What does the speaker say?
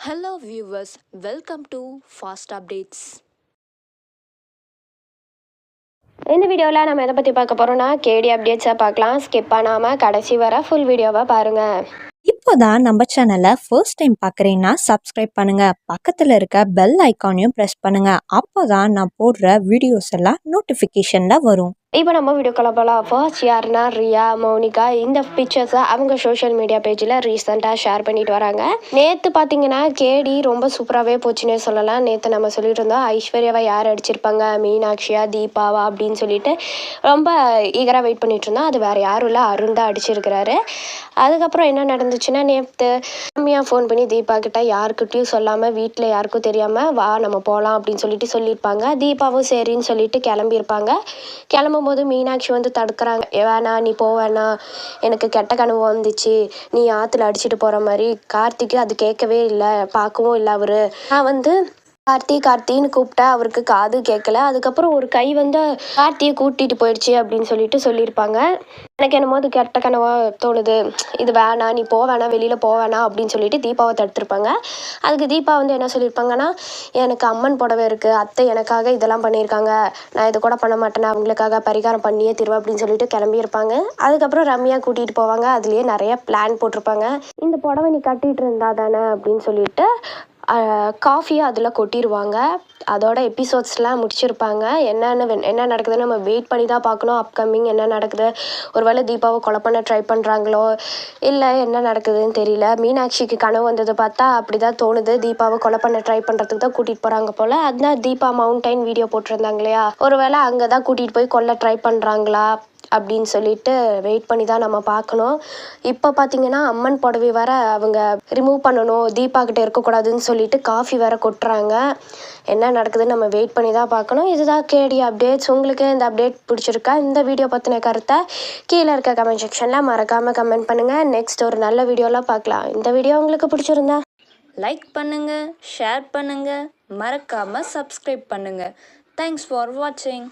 Hello viewers, welcome to Fast Updates. இந்த வீடியோவில் நம்ம எதை பற்றி பார்க்க போகிறோம்னா கேடி அப்டேட்ஸை பார்க்கலாம். ஸ்கிப் பண்ணாமல் கடைசி வர ஃபுல் வீடியோவை பாருங்கள். இப்போதான் நம்ம சேனலை ஃபர்ஸ்ட் டைம் பார்க்குறீங்கன்னா சப்ஸ்கிரைப் பண்ணுங்க, பக்கத்தில் இருக்க பெல் ஐக்கானையும் ப்ரெஸ் பண்ணுங்க. அப்போதான் நான் போடுற வீடியோஸ் எல்லாம் நோட்டிஃபிகேஷனில் வரும். இப்போ நம்ம வீடியோக்குள்ள போகலாம். ஃபர்ஸ்ட் யாருன்னா ரியா மௌனிகா. இந்த பிக்சர்ஸை அவங்க சோஷியல் மீடியா பேஜில் ரீசெண்டாக ஷேர் பண்ணிட்டு வராங்க. நேற்று பார்த்தீங்கன்னா கேடி ரொம்ப சூப்பராகவே போச்சுன்னே சொல்லலாம். நேற்று நம்ம சொல்லிட்டு இருந்தோம் ஐஸ்வர்யாவை யார் அடிச்சிருப்பாங்க, மீனாட்சியா தீபாவா அப்படின்னு சொல்லிட்டு ரொம்ப ஈகராக வெயிட் பண்ணிட்டு இருந்தோம். அது வேறு யாரும் இல்லை, அருண் தான் அடிச்சிருக்கிறாரு. அதுக்கப்புறம் என்ன நடந்துச்சுன்னா, நேற்று ரம்யா ஃபோன் பண்ணி தீபா கிட்ட யாருக்கிட்டையும் சொல்லாமல் வீட்டில் யாருக்கும் தெரியாமல் வா நம்ம போகலாம் அப்படின்னு சொல்லிட்டு சொல்லியிருப்பாங்க. தீபாவும் சரின்னு சொல்லிட்டு கிளம்பியிருப்பாங்க. போது மீனாட்சி வந்து தடுக்கிறாங்க. வேணா நீ போவேணா, எனக்கு கெட்ட கனவு வந்துச்சு, நீ ஆற்றுல அடிச்சுட்டு போகிற மாதிரி. கார்த்திக்கு அது கேட்கவே இல்லை, பார்க்கவும் இல்லை. அவரு நான் வந்து கார்த்தின்னு கூப்பிட்டா அவருக்கு காது கேட்கல. அதுக்கப்புறம் ஒரு கை வந்து கார்த்தியை கூட்டிகிட்டு போயிடுச்சு அப்படின்னு சொல்லிட்டு சொல்லியிருப்பாங்க. எனக்கு என்னமோ அது கெட்ட கனவா தோணுது, இது வேணாம், நீ போவேணா, வெளியில் போவேணா அப்படின்னு சொல்லிட்டு தீபாவை தடுத்துருப்பாங்க. அதுக்கு தீபா வந்து என்ன சொல்லியிருப்பாங்கன்னா, எனக்கு அம்மன் புடவை இருக்குது, அத்தை எனக்காக இதெல்லாம் பண்ணியிருக்காங்க, நான் இது கூட பண்ண மாட்டேன்னா அவங்களுக்காக பரிகாரம் பண்ணியே திருவேன் அப்படின்னு சொல்லிட்டு கிளம்பியிருப்பாங்க. அதுக்கப்புறம் ரம்யா கூட்டிகிட்டு போவாங்க. அதுலேயே நிறைய பிளான் போட்டிருப்பாங்க. இந்த புடவை நீ கட்டிகிட்டு இருந்தா தானே அப்படின்னு சொல்லிட்டு காஃபியை அதில் கொட்டிடுவாங்க. அதோட எபிசோட்ஸ்லாம் முடிச்சிருப்பாங்க. என்ன நடக்குதுன்னு நம்ம வெயிட் பண்ணி தான் பார்க்கணும். அப்கமிங் என்ன நடக்குது, ஒருவேளை தீபாவை கொலை பண்ண ட்ரை பண்ணுறாங்களோ இல்லை என்ன நடக்குதுன்னு தெரியல. மீனாட்சிக்கு கனவு வந்தது பார்த்தா அப்படி தான் தோணுது, தீபாவை கொலை பண்ண ட்ரை பண்ணுறதுக்கு தான் கூட்டிகிட்டு போகிறாங்க போல். அதுதான் தீபா மவுண்டைன் வீடியோ போட்டிருந்தாங்க இல்லையா, ஒருவேளை அங்கே தான் கூட்டிகிட்டு போய் கொல்ல ட்ரை பண்ணுறாங்களா அப்படின்னு சொல்லிட்டு வெயிட் பண்ணி தான் நம்ம பார்க்கணும். இப்போ பார்த்தீங்கன்னா அம்மன் புடவை வர அவங்க ரிமூவ் பண்ணணும், தீபா கிட்டே இருக்கக்கூடாதுன்னு சொல்லிட்டு காஃபி வேற கொட்டுறாங்க. என்ன நடக்குதுன்னு நம்ம வெயிட் பண்ணி தான் பார்க்கணும். இதுதான் கேடி அப்டேட்ஸ். உங்களுக்கு இந்த அப்டேட் பிடிச்சிருக்கா? இந்த வீடியோ பற்றின கருத்தை கீழே இருக்க கமெண்ட் செக்ஷனில் மறக்காமல் கமெண்ட் பண்ணுங்கள். நெக்ஸ்ட் ஒரு நல்ல வீடியோலாம் பார்க்கலாம். இந்த வீடியோ உங்களுக்கு பிடிச்சிருந்தா லைக் பண்ணுங்க, ஷேர் பண்ணுங்க, மறக்காம சப்ஸ்கிரைப் பண்ணுங்க. தேங்க்ஸ் ஃபார் வாட்சிங்.